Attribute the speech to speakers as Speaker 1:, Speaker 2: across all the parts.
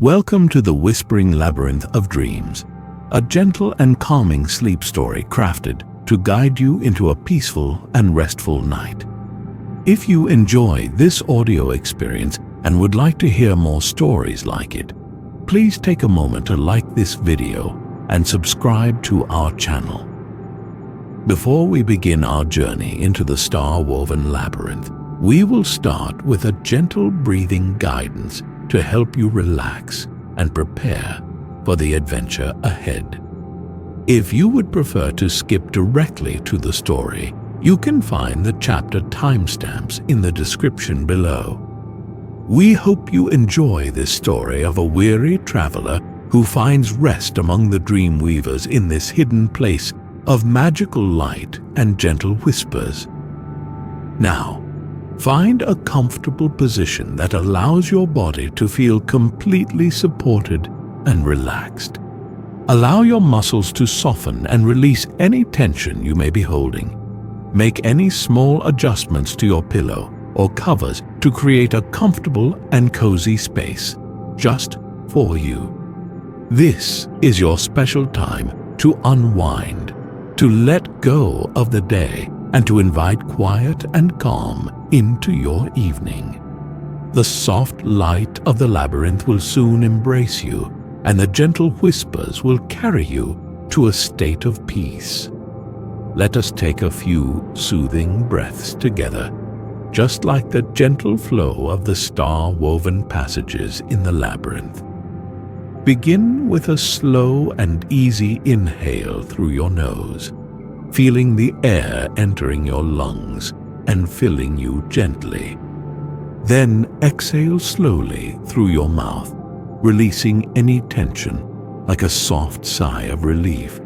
Speaker 1: Welcome to the Whispering Labyrinth of Dreams, a gentle and calming sleep story crafted to guide you into a peaceful and restful night. If you enjoy this audio experience and would like to hear more stories like it, please take a moment to like this video and subscribe to our channel. Before we begin our journey into the star-woven labyrinth, we will start with a gentle breathing guidance to help you relax and prepare for the adventure ahead. If you would prefer to skip directly to the story, you can find the chapter timestamps in the description below. We hope you enjoy this story of a weary traveler who finds rest among the dream weavers in this hidden place of magical light and gentle whispers. Now, find a comfortable position that allows your body to feel completely supported and relaxed. Allow your muscles to soften and release any tension you may be holding. Make any small adjustments to your pillow or covers to create a comfortable and cozy space just for you. This is your special time to unwind, to let go of the day, and to invite quiet and calm into your evening. The soft light of the labyrinth will soon embrace you, and the gentle whispers will carry you to a state of peace. Let us take a few soothing breaths together, just like the gentle flow of the star-woven passages in the labyrinth. Begin with a slow and easy inhale through your nose, feeling the air entering your lungs and filling you gently. Then exhale slowly through your mouth, releasing any tension like a soft sigh of relief.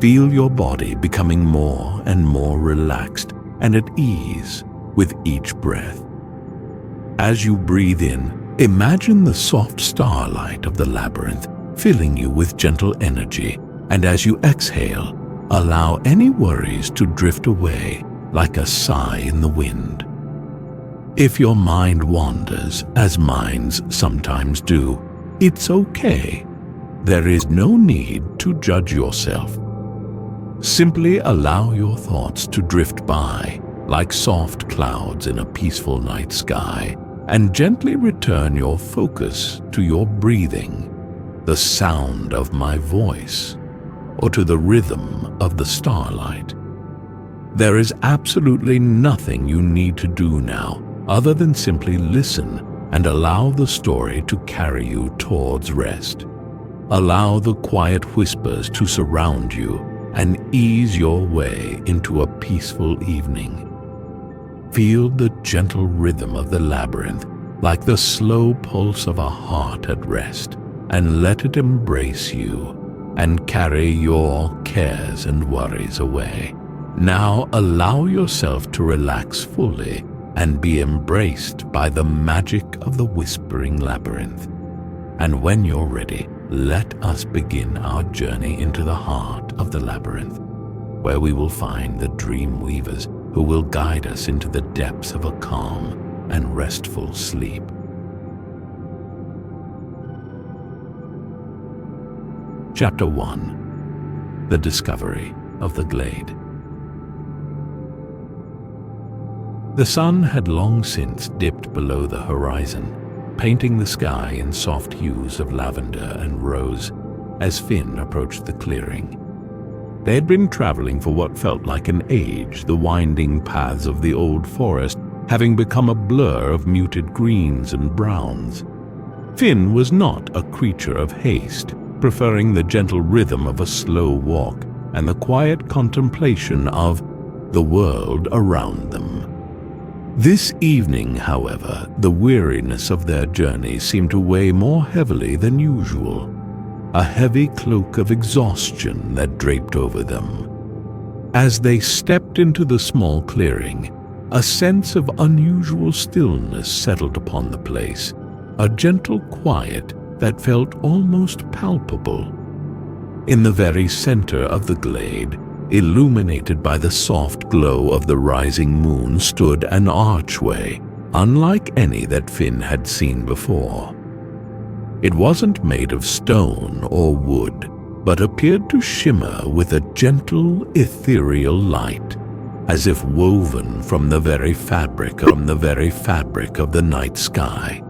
Speaker 1: Feel your body becoming more and more relaxed and at ease with each breath. As you breathe in, imagine the soft starlight of the labyrinth filling you with gentle energy, and as you exhale, allow any worries to drift away like a sigh in the wind. If your mind wanders, as minds sometimes do, it's okay. There is no need to judge yourself. Simply allow your thoughts to drift by like soft clouds in a peaceful night sky, and gently return your focus to your breathing, the sound of my voice, or to the rhythm of the starlight. There is absolutely nothing you need to do now other than simply listen and allow the story to carry you towards rest. Allow the quiet whispers to surround you and ease your way into a peaceful evening. Feel the gentle rhythm of the labyrinth like the slow pulse of a heart at rest, and let it embrace you and carry your cares and worries away. Now allow yourself to relax fully and be embraced by the magic of the Whispering Labyrinth. And when you're ready, let us begin our journey into the heart of the labyrinth, where we will find the dream weavers who will guide us into the depths of a calm and restful sleep. Chapter 1. The Discovery of the Glade. The sun had long since dipped below the horizon, painting the sky in soft hues of lavender and rose as Finn approached the clearing. They had been traveling for what felt like an age, the winding paths of the old forest having become a blur of muted greens and browns. Finn was not a creature of haste, preferring the gentle rhythm of a slow walk and the quiet contemplation of the world around them. This evening, however, the weariness of their journey seemed to weigh more heavily than usual, a heavy cloak of exhaustion that draped over them. As they stepped into the small clearing, a sense of unusual stillness settled upon the place, a gentle quiet that felt almost palpable. In the very center of the glade, illuminated by the soft glow of the rising moon, stood an archway, unlike any that Finn had seen before. It wasn't made of stone or wood, but appeared to shimmer with a gentle, ethereal light, as if woven from the very fabric of the night sky.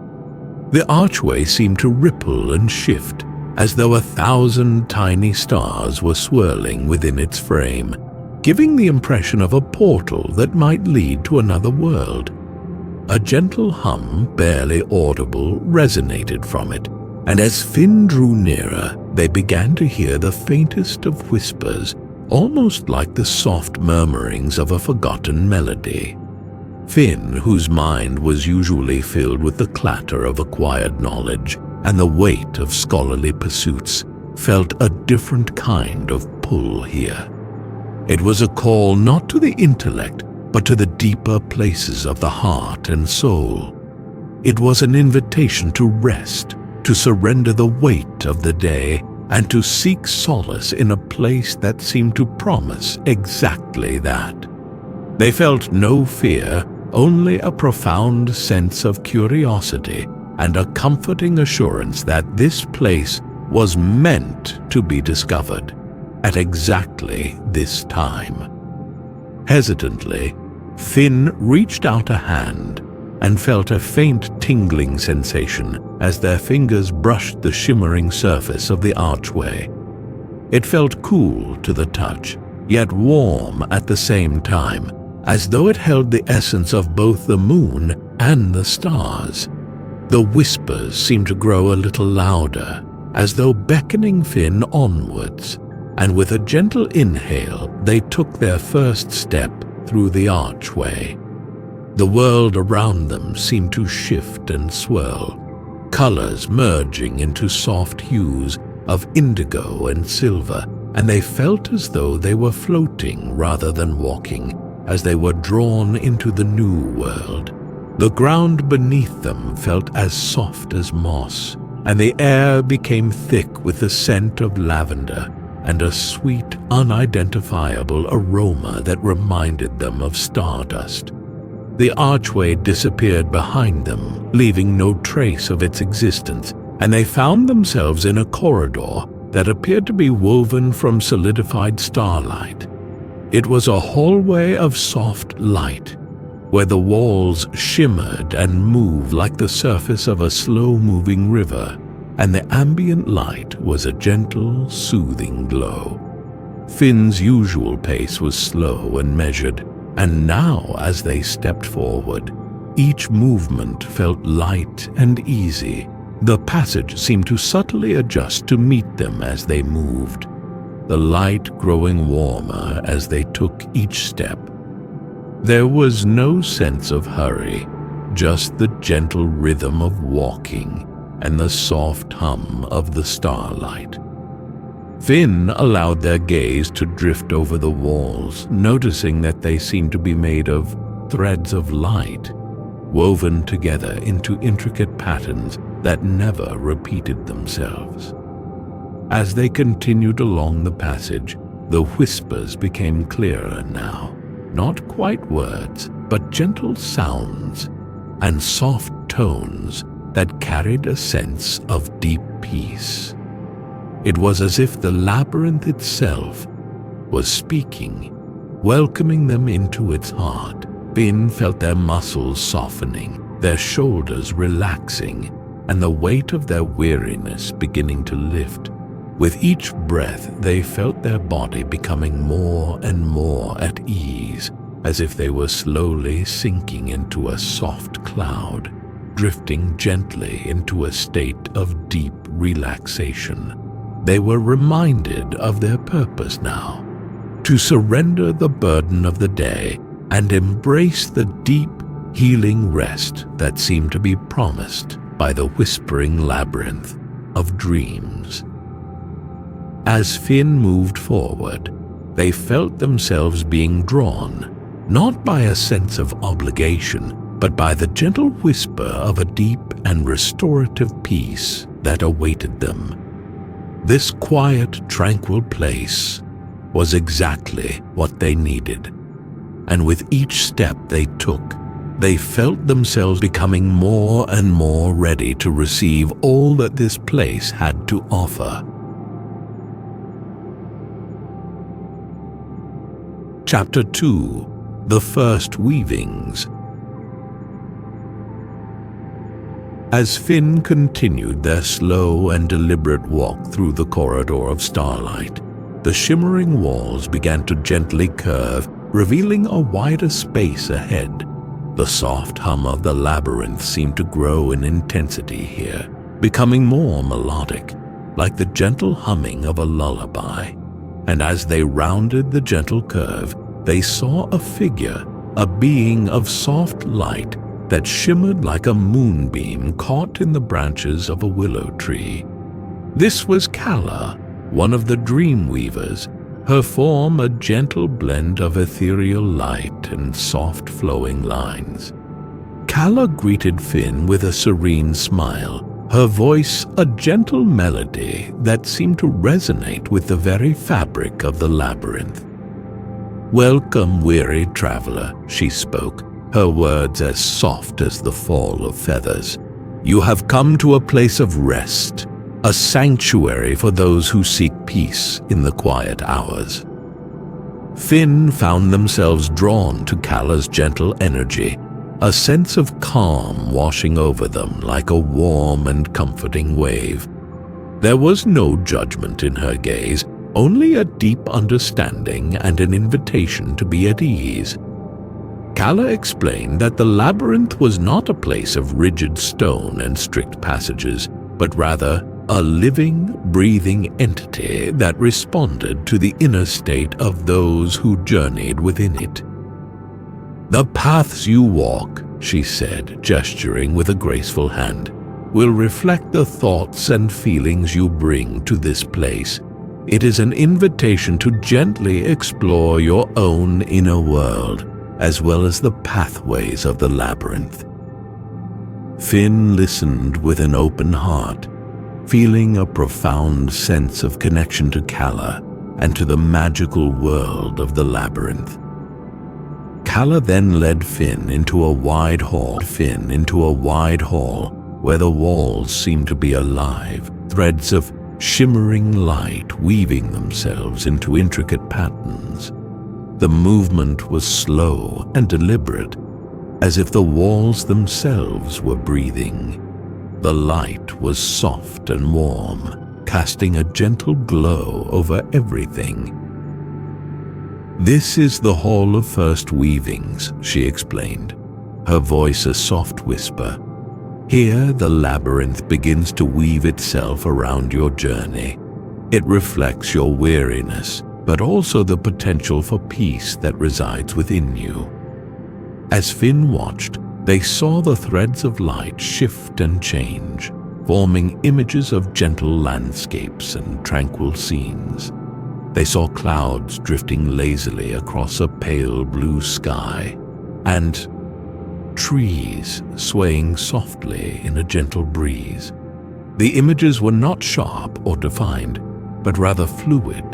Speaker 1: The archway seemed to ripple and shift, as though 1,000 tiny stars were swirling within its frame, giving the impression of a portal that might lead to another world. A gentle hum, barely audible, resonated from it, and as Finn drew nearer, they began to hear the faintest of whispers, almost like the soft murmurings of a forgotten melody. Finn, whose mind was usually filled with the clatter of acquired knowledge and the weight of scholarly pursuits, felt a different kind of pull here. It was a call not to the intellect, but to the deeper places of the heart and soul. It was an invitation to rest, to surrender the weight of the day, and to seek solace in a place that seemed to promise exactly that. They felt no fear, only a profound sense of curiosity and a comforting assurance that this place was meant to be discovered at exactly this time. Hesitantly, Finn reached out a hand and felt a faint tingling sensation as their fingers brushed the shimmering surface of the archway. It felt cool to the touch, yet warm at the same time, as though it held the essence of both the moon and the stars. The whispers seemed to grow a little louder, as though beckoning Finn onwards, and with a gentle inhale they took their first step through the archway. The world around them seemed to shift and swirl, colors merging into soft hues of indigo and silver, and they felt as though they were floating rather than walking, as they were drawn into the new world. The ground beneath them felt as soft as moss, and the air became thick with the scent of lavender and a sweet, unidentifiable aroma that reminded them of stardust. The archway disappeared behind them, leaving no trace of its existence, and they found themselves in a corridor that appeared to be woven from solidified starlight. It was a hallway of soft light, where the walls shimmered and moved like the surface of a slow-moving river, and the ambient light was a gentle, soothing glow. Finn's usual pace was slow and measured, and now, as they stepped forward, each movement felt light and easy. The passage seemed to subtly adjust to meet them as they moved, the light growing warmer as they took each step. There was no sense of hurry, just the gentle rhythm of walking and the soft hum of the starlight. Finn allowed their gaze to drift over the walls, noticing that they seemed to be made of threads of light, woven together into intricate patterns that never repeated themselves. As they continued along the passage, the whispers became clearer now, not quite words, but gentle sounds and soft tones that carried a sense of deep peace. It was as if the labyrinth itself was speaking, welcoming them into its heart. Finn felt their muscles softening, their shoulders relaxing, and the weight of their weariness beginning to lift. With each breath, they felt their body becoming more and more at ease, as if they were slowly sinking into a soft cloud, drifting gently into a state of deep relaxation. They were reminded of their purpose now, to surrender the burden of the day and embrace the deep, healing rest that seemed to be promised by the Whispering Labyrinth of Dreams. As Finn moved forward, they felt themselves being drawn, not by a sense of obligation, but by the gentle whisper of a deep and restorative peace that awaited them. This quiet, tranquil place was exactly what they needed, and with each step they took, they felt themselves becoming more and more ready to receive all that this place had to offer. Chapter 2: The First Weavings. As Finn continued their slow and deliberate walk through the corridor of starlight, the shimmering walls began to gently curve, revealing a wider space ahead. The soft hum of the labyrinth seemed to grow in intensity here, becoming more melodic, like the gentle humming of a lullaby. And as they rounded the gentle curve, they saw a figure, a being of soft light that shimmered like a moonbeam caught in the branches of a willow tree. This was Kala, one of the dream weavers, her form a gentle blend of ethereal light and soft flowing lines. Kala greeted Finn with a serene smile, her voice a gentle melody that seemed to resonate with the very fabric of the labyrinth. "Welcome, weary traveler," she spoke, her words as soft as the fall of feathers. "You have come to a place of rest, a sanctuary for those who seek peace in the quiet hours." Finn found themselves drawn to Kala's gentle energy, a sense of calm washing over them like a warm and comforting wave. There was no judgment in her gaze, only a deep understanding and an invitation to be at ease. Kala explained that the labyrinth was not a place of rigid stone and strict passages, but rather a living, breathing entity that responded to the inner state of those who journeyed within it. "The paths you walk," she said, gesturing with a graceful hand, "will reflect the thoughts and feelings you bring to this place. It is an invitation to gently explore your own inner world, as well as the pathways of the labyrinth." Finn listened with an open heart, feeling a profound sense of connection to Kala and to the magical world of the labyrinth. Kala then led Finn into a wide hall where the walls seemed to be alive, threads of shimmering light weaving themselves into intricate patterns. The movement was slow and deliberate, as if the walls themselves were breathing. The light was soft and warm, casting a gentle glow over everything. "This is the Hall of First Weavings," she explained, her voice a soft whisper. "Here the labyrinth begins to weave itself around your journey. It reflects your weariness, but also the potential for peace that resides within you." As Finn watched, they saw the threads of light shift and change, forming images of gentle landscapes and tranquil scenes. They saw clouds drifting lazily across a pale blue sky, and trees swaying softly in a gentle breeze. The images were not sharp or defined, but rather fluid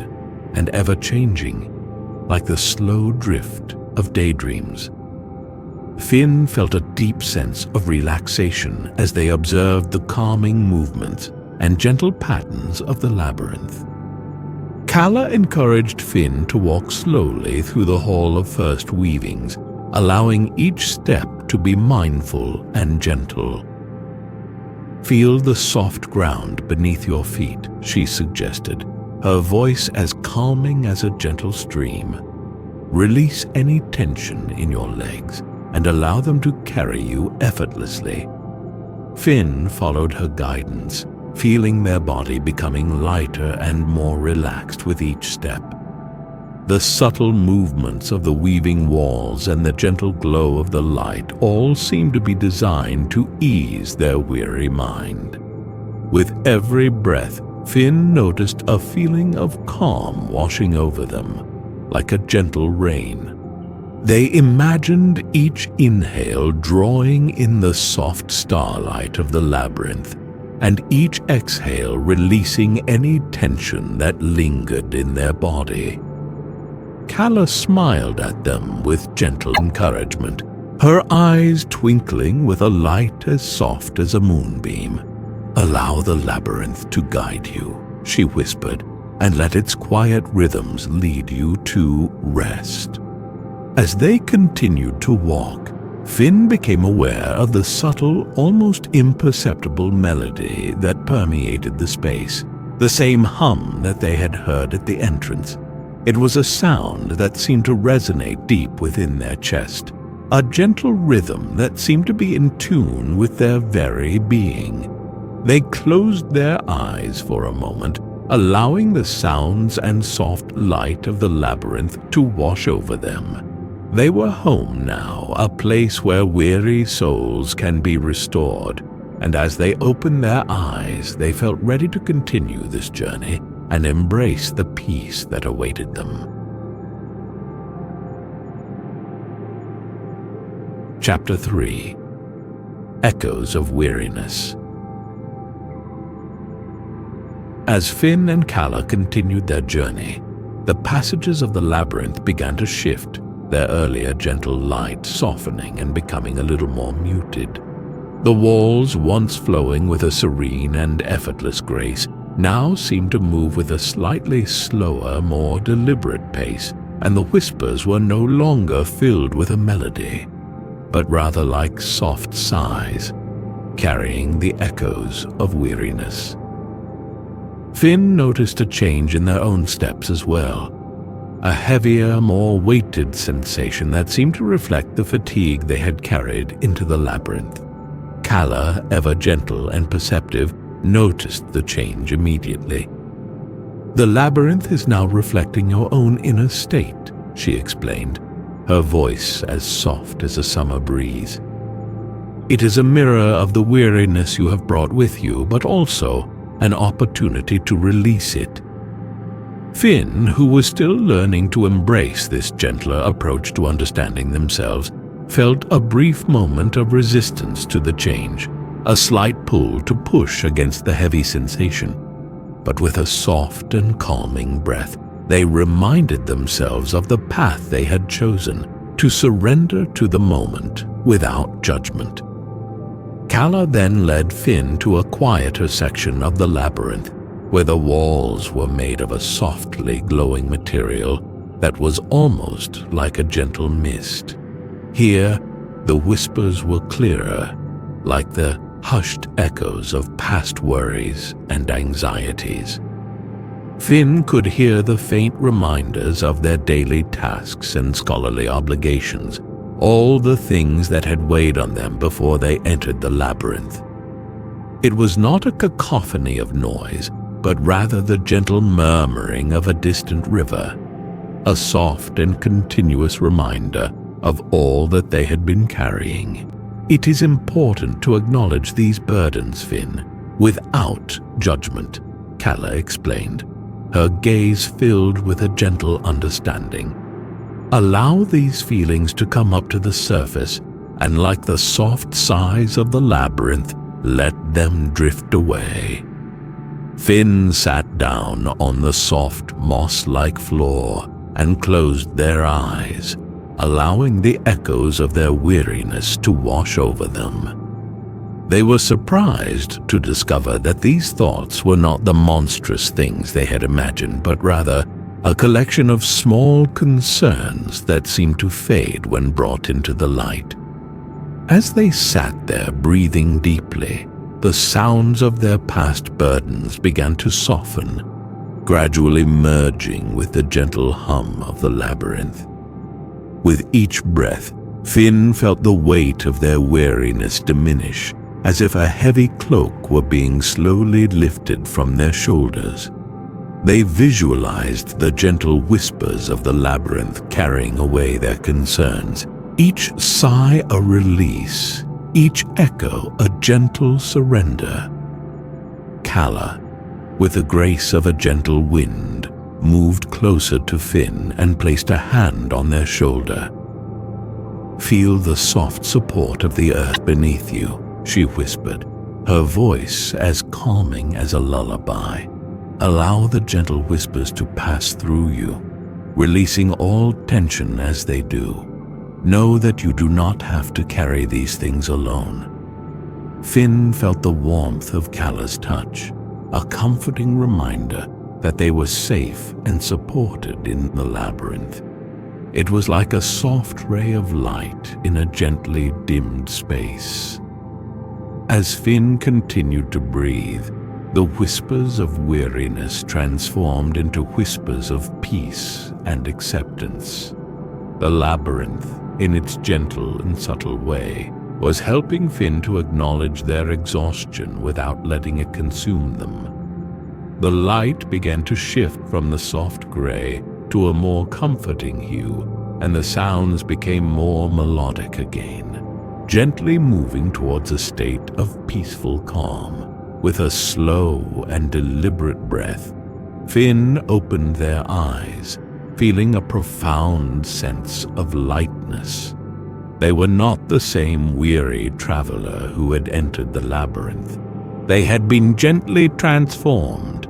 Speaker 1: and ever-changing, like the slow drift of daydreams. Finn felt a deep sense of relaxation as they observed the calming movements and gentle patterns of the labyrinth. Kala encouraged Finn to walk slowly through the Hall of First Weavings, allowing each step to be mindful and gentle. "Feel the soft ground beneath your feet," she suggested, her voice as calming as a gentle stream. "Release any tension in your legs and allow them to carry you effortlessly." Finn followed her guidance, feeling their body becoming lighter and more relaxed with each step. The subtle movements of the weaving walls and the gentle glow of the light all seemed to be designed to ease their weary mind. With every breath, Finn noticed a feeling of calm washing over them, like a gentle rain. They imagined each inhale drawing in the soft starlight of the labyrinth, and each exhale releasing any tension that lingered in their body. Kala smiled at them with gentle encouragement, her eyes twinkling with a light as soft as a moonbeam. "Allow the labyrinth to guide you," she whispered, "and let its quiet rhythms lead you to rest." As they continued to walk, Finn became aware of the subtle, almost imperceptible melody that permeated the space, the same hum that they had heard at the entrance. It was a sound that seemed to resonate deep within their chest, a gentle rhythm that seemed to be in tune with their very being. They closed their eyes for a moment, allowing the sounds and soft light of the labyrinth to wash over them. They were home now, a place where weary souls can be restored, and as they opened their eyes, they felt ready to continue this journey and embrace the peace that awaited them. Chapter 3. Echoes of Weariness. As Finn and Calla continued their journey, the passages of the labyrinth began to shift, their earlier gentle light softening and becoming a little more muted. The walls, once flowing with a serene and effortless grace, now seemed to move with a slightly slower, more deliberate pace, and the whispers were no longer filled with a melody, but rather like soft sighs, carrying the echoes of weariness. Finn noticed a change in their own steps as well, a heavier, more weighted sensation that seemed to reflect the fatigue they had carried into the labyrinth. Calla, ever gentle and perceptive, noticed the change immediately. "The labyrinth is now reflecting your own inner state," she explained, her voice as soft as a summer breeze. "It is a mirror of the weariness you have brought with you, but also an opportunity to release it." Finn, who was still learning to embrace this gentler approach to understanding themselves, felt a brief moment of resistance to the change, a slight pull to push against the heavy sensation. But with a soft and calming breath, they reminded themselves of the path they had chosen, to surrender to the moment without judgment. Calla then led Finn to a quieter section of the labyrinth, where the walls were made of a softly glowing material that was almost like a gentle mist. Here, the whispers were clearer, like the hushed echoes of past worries and anxieties. Finn could hear the faint reminders of their daily tasks and scholarly obligations, all the things that had weighed on them before they entered the labyrinth. It was not a cacophony of noise, but rather the gentle murmuring of a distant river, a soft and continuous reminder of all that they had been carrying. "It is important to acknowledge these burdens, Finn, without judgment," Calla explained, her gaze filled with a gentle understanding. "Allow these feelings to come up to the surface, and like the soft sighs of the labyrinth, let them drift away." Finn sat down on the soft, moss-like floor and closed their eyes, allowing the echoes of their weariness to wash over them. They were surprised to discover that these thoughts were not the monstrous things they had imagined, but rather a collection of small concerns that seemed to fade when brought into the light. As they sat there breathing deeply, the sounds of their past burdens began to soften, gradually merging with the gentle hum of the labyrinth. With each breath, Finn felt the weight of their weariness diminish, as if a heavy cloak were being slowly lifted from their shoulders. They visualized the gentle whispers of the labyrinth carrying away their concerns, each sigh a release, each echo a gentle surrender. Calla, with the grace of a gentle wind, moved closer to Finn and placed a hand on their shoulder. "Feel the soft support of the earth beneath you," she whispered, her voice as calming as a lullaby. "Allow the gentle whispers to pass through you, releasing all tension as they do." Know that you do not have to carry these things alone. Finn felt the warmth of Calla's touch, a comforting reminder that they were safe and supported in the labyrinth. It was like a soft ray of light in a gently dimmed space. As Finn continued to breathe, the whispers of weariness transformed into whispers of peace and acceptance. The labyrinth, in its gentle and subtle way, was helping Finn to acknowledge their exhaustion without letting it consume them. The light began to shift from the soft gray to a more comforting hue, and the sounds became more melodic again, gently moving towards a state of peaceful calm. With a slow and deliberate breath, Finn opened their eyes, feeling a profound sense of lightness. They were not the same weary traveler who had entered the labyrinth. They had been gently transformed,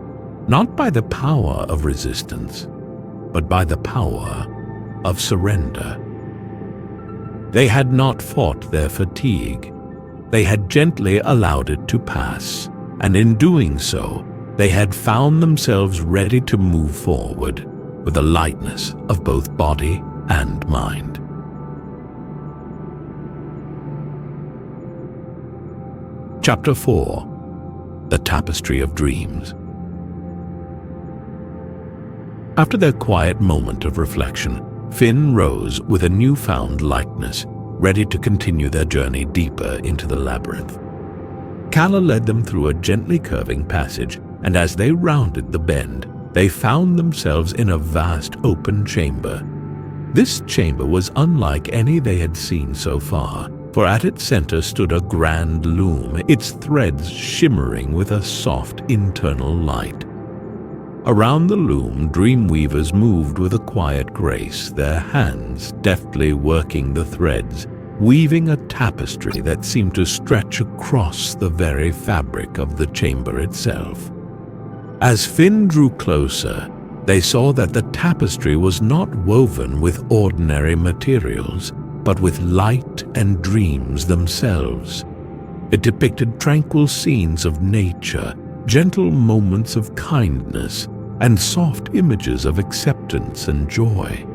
Speaker 1: not by the power of resistance, but by the power of surrender. They had not fought their fatigue. They had gently allowed it to pass, and in doing so, they had found themselves ready to move forward with a lightness of both body and mind. Chapter 4. The Tapestry of Dreams. After their quiet moment of reflection, Finn rose with a newfound lightness, ready to continue their journey deeper into the labyrinth. Calla led them through a gently curving passage, and as they rounded the bend, they found themselves in a vast open chamber. This chamber was unlike any they had seen so far, for at its center stood a grand loom, its threads shimmering with a soft internal light. Around the loom, dreamweavers moved with a quiet grace, their hands deftly working the threads, weaving a tapestry that seemed to stretch across the very fabric of the chamber itself. As Finn drew closer, they saw that the tapestry was not woven with ordinary materials, but with light and dreams themselves. It depicted tranquil scenes of nature, gentle moments of kindness, and soft images of acceptance and joy.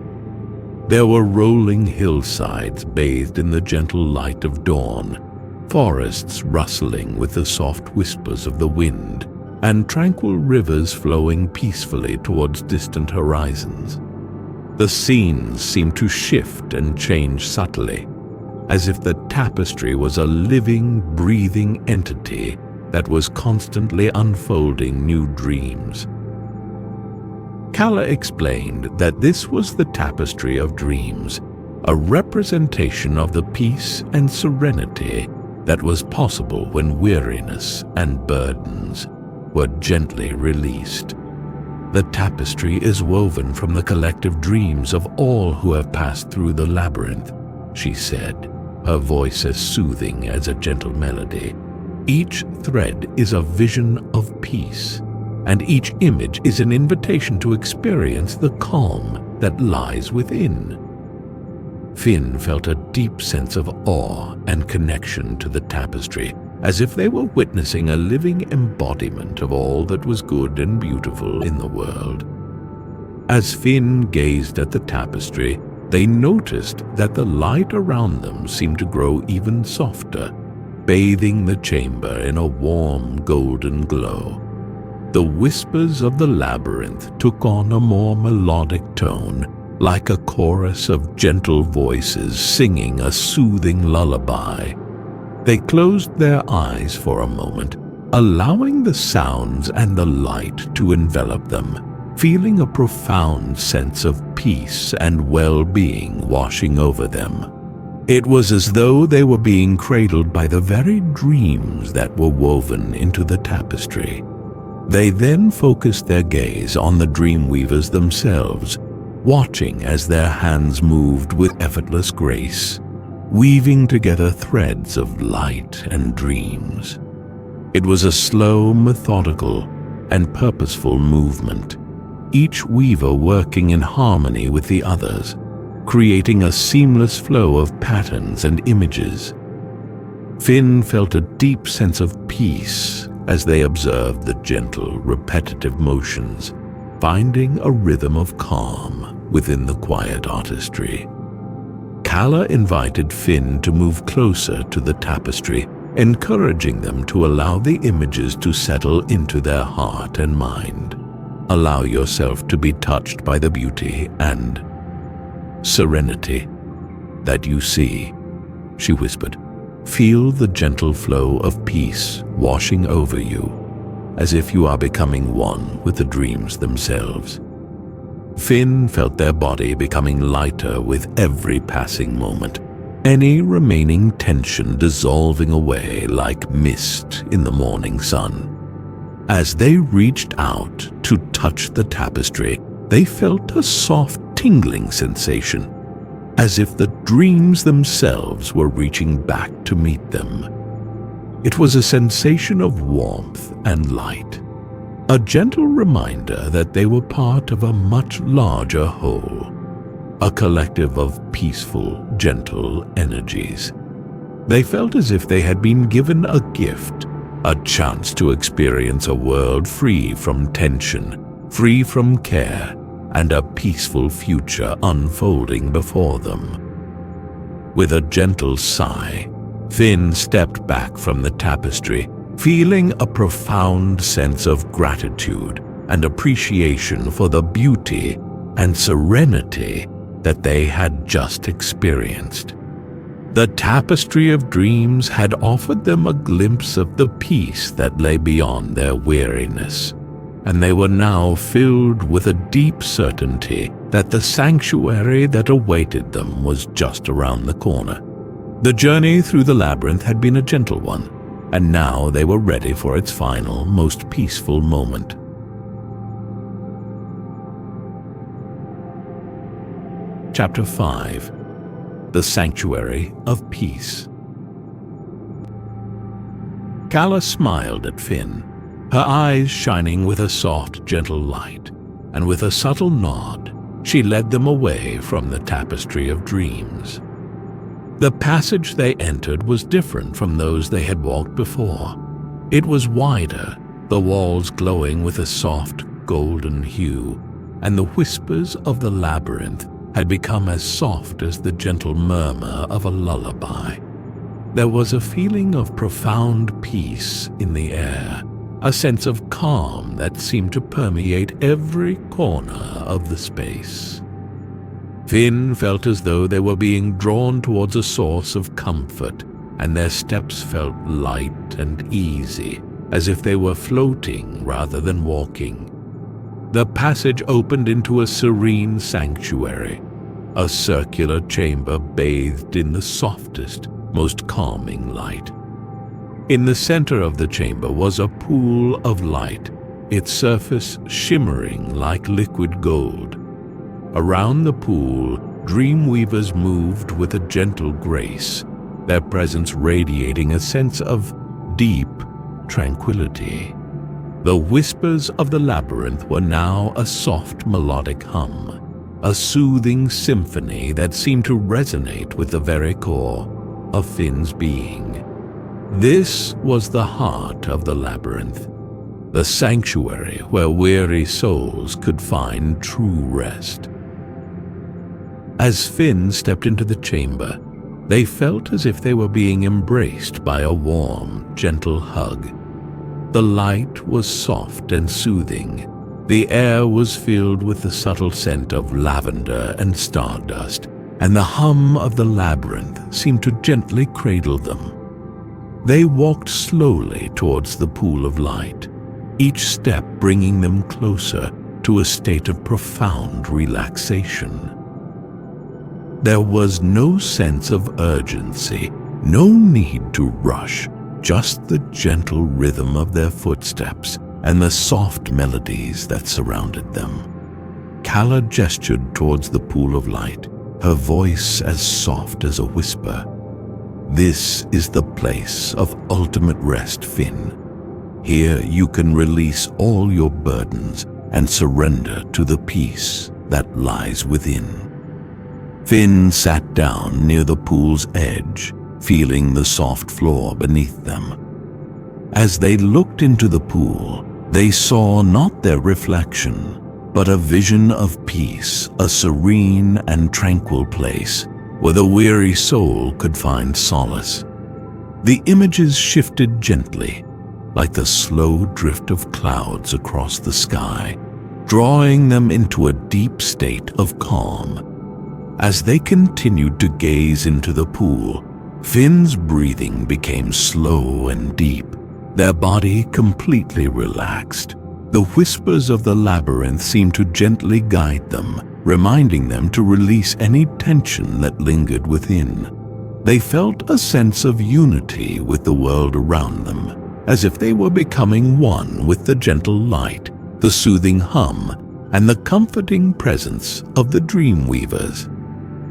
Speaker 1: There were rolling hillsides bathed in the gentle light of dawn, forests rustling with the soft whispers of the wind, and tranquil rivers flowing peacefully towards distant horizons. The scenes seemed to shift and change subtly, as if the tapestry was a living, breathing entity that was constantly unfolding new dreams. Calla explained that this was the Tapestry of Dreams, a representation of the peace and serenity that was possible when weariness and burdens were gently released. The tapestry is woven from the collective dreams of all who have passed through the labyrinth, she said, her voice as soothing as a gentle melody. Each thread is a vision of peace, and each image is an invitation to experience the calm that lies within. Finn felt a deep sense of awe and connection to the tapestry, as if they were witnessing a living embodiment of all that was good and beautiful in the world. As Finn gazed at the tapestry, they noticed that the light around them seemed to grow even softer, bathing the chamber in a warm golden glow. The whispers of the labyrinth took on a more melodic tone, like a chorus of gentle voices singing a soothing lullaby. They closed their eyes for a moment, allowing the sounds and the light to envelop them, feeling a profound sense of peace and well-being washing over them. It was as though they were being cradled by the very dreams that were woven into the tapestry. They then focused their gaze on the dreamweavers themselves, watching as their hands moved with effortless grace, weaving together threads of light and dreams. It was a slow, methodical, and purposeful movement, each weaver working in harmony with the others. creating a seamless flow of patterns and images. Finn felt a deep sense of peace as they observed the gentle, repetitive motions, finding a rhythm of calm within the quiet artistry. Kala invited Finn to move closer to the tapestry, encouraging them to allow the images to settle into their heart and mind. Allow yourself to be touched by the beauty and serenity that you see, she whispered. Feel the gentle flow of peace washing over you, as if you are becoming one with the dreams themselves. Finn felt their body becoming lighter with every passing moment, any remaining tension dissolving away like mist in the morning sun. As they reached out to touch the tapestry, they felt a soft tingling sensation, as if the dreams themselves were reaching back to meet them. It was a sensation of warmth and light, a gentle reminder that they were part of a much larger whole, a collective of peaceful, gentle energies. They felt as if they had been given a gift, a chance to experience a world free from tension, free from care, and a peaceful future unfolding before them. With a gentle sigh, Finn stepped back from the tapestry, feeling a profound sense of gratitude and appreciation for the beauty and serenity that they had just experienced. The Tapestry of Dreams had offered them a glimpse of the peace that lay beyond their weariness, and they were now filled with a deep certainty that the sanctuary that awaited them was just around the corner. The journey through the labyrinth had been a gentle one, and now they were ready for its final, most peaceful moment. Chapter 5. The Sanctuary of Peace. Kala smiled at Finn, her eyes shining with a soft, gentle light, and with a subtle nod, she led them away from the Tapestry of Dreams. The passage they entered was different from those they had walked before. It was wider, the walls glowing with a soft, golden hue, and the whispers of the labyrinth had become as soft as the gentle murmur of a lullaby. There was a feeling of profound peace in the air, a sense of calm that seemed to permeate every corner of the space. Finn felt as though they were being drawn towards a source of comfort, and their steps felt light and easy, as if they were floating rather than walking. The passage opened into a serene sanctuary, a circular chamber bathed in the softest, most calming light. In the center of the chamber was a pool of light, its surface shimmering like liquid gold. Around the pool, dreamweavers moved with a gentle grace, their presence radiating a sense of deep tranquility. The whispers of the labyrinth were now a soft melodic hum, a soothing symphony that seemed to resonate with the very core of Finn's being. This was the heart of the labyrinth, the sanctuary where weary souls could find true rest. As Finn stepped into the chamber, they felt as if they were being embraced by a warm, gentle hug. The light was soft and soothing. The air was filled with the subtle scent of lavender and stardust, and the hum of the labyrinth seemed to gently cradle them. They walked slowly towards the pool of light, each step bringing them closer to a state of profound relaxation. There was no sense of urgency, no need to rush, just the gentle rhythm of their footsteps and the soft melodies that surrounded them. Kala gestured towards the pool of light, her voice as soft as a whisper. "This is the place of ultimate rest, Finn. Here you can release all your burdens and surrender to the peace that lies within." Finn sat down near the pool's edge, feeling the soft floor beneath them. As they looked into the pool, they saw not their reflection, but a vision of peace, a serene and tranquil place where the weary soul could find solace. The images shifted gently, like the slow drift of clouds across the sky, drawing them into a deep state of calm. As they continued to gaze into the pool, Finn's breathing became slow and deep, their body completely relaxed. The whispers of the labyrinth seemed to gently guide them, reminding them to release any tension that lingered within. They felt a sense of unity with the world around them, as if they were becoming one with the gentle light, the soothing hum, and the comforting presence of the dream weavers.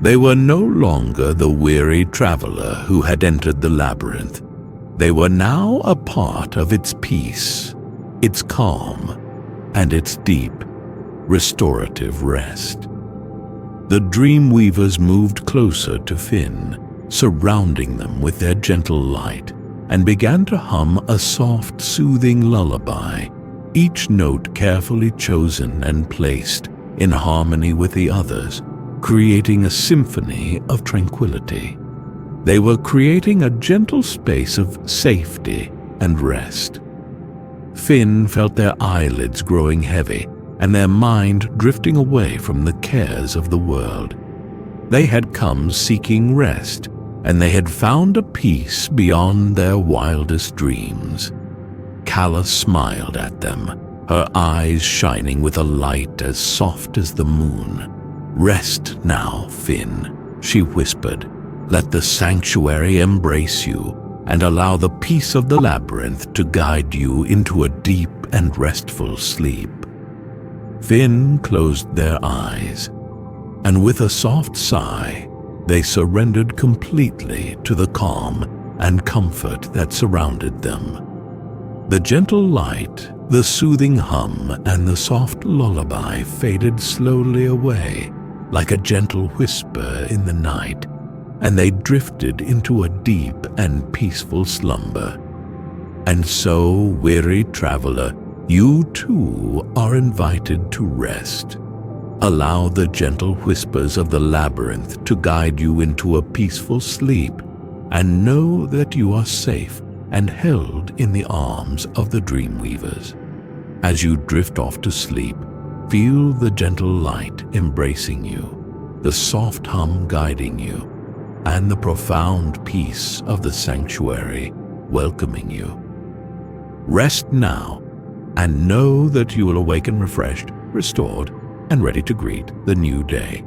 Speaker 1: They were no longer the weary traveler who had entered the labyrinth. They were now a part of its peace, its calm, and its deep, restorative rest. The dream weavers moved closer to Finn, surrounding them with their gentle light, and began to hum a soft, soothing lullaby, each note carefully chosen and placed in harmony with the others, creating a symphony of tranquility. They were creating a gentle space of safety and rest. Finn felt their eyelids growing heavy and their mind drifting away from the cares of the world. They had come seeking rest, and they had found a peace beyond their wildest dreams. Calla smiled at them, her eyes shining with a light as soft as the moon. "Rest now, Finn," she whispered. "Let the sanctuary embrace you and allow the peace of the labyrinth to guide you into a deep and restful sleep." Finn closed their eyes, and with a soft sigh, they surrendered completely to the calm and comfort that surrounded them. The gentle light, the soothing hum, and the soft lullaby faded slowly away, like a gentle whisper in the night, and they drifted into a deep and peaceful slumber. And so, weary traveler, you too are invited to rest. Allow the gentle whispers of the labyrinth to guide you into a peaceful sleep, and know that you are safe and held in the arms of the dream weavers. As you drift off to sleep, feel the gentle light embracing you, the soft hum guiding you, and the profound peace of the sanctuary welcoming you. Rest now, and know that you will awaken refreshed, restored, and ready to greet the new day.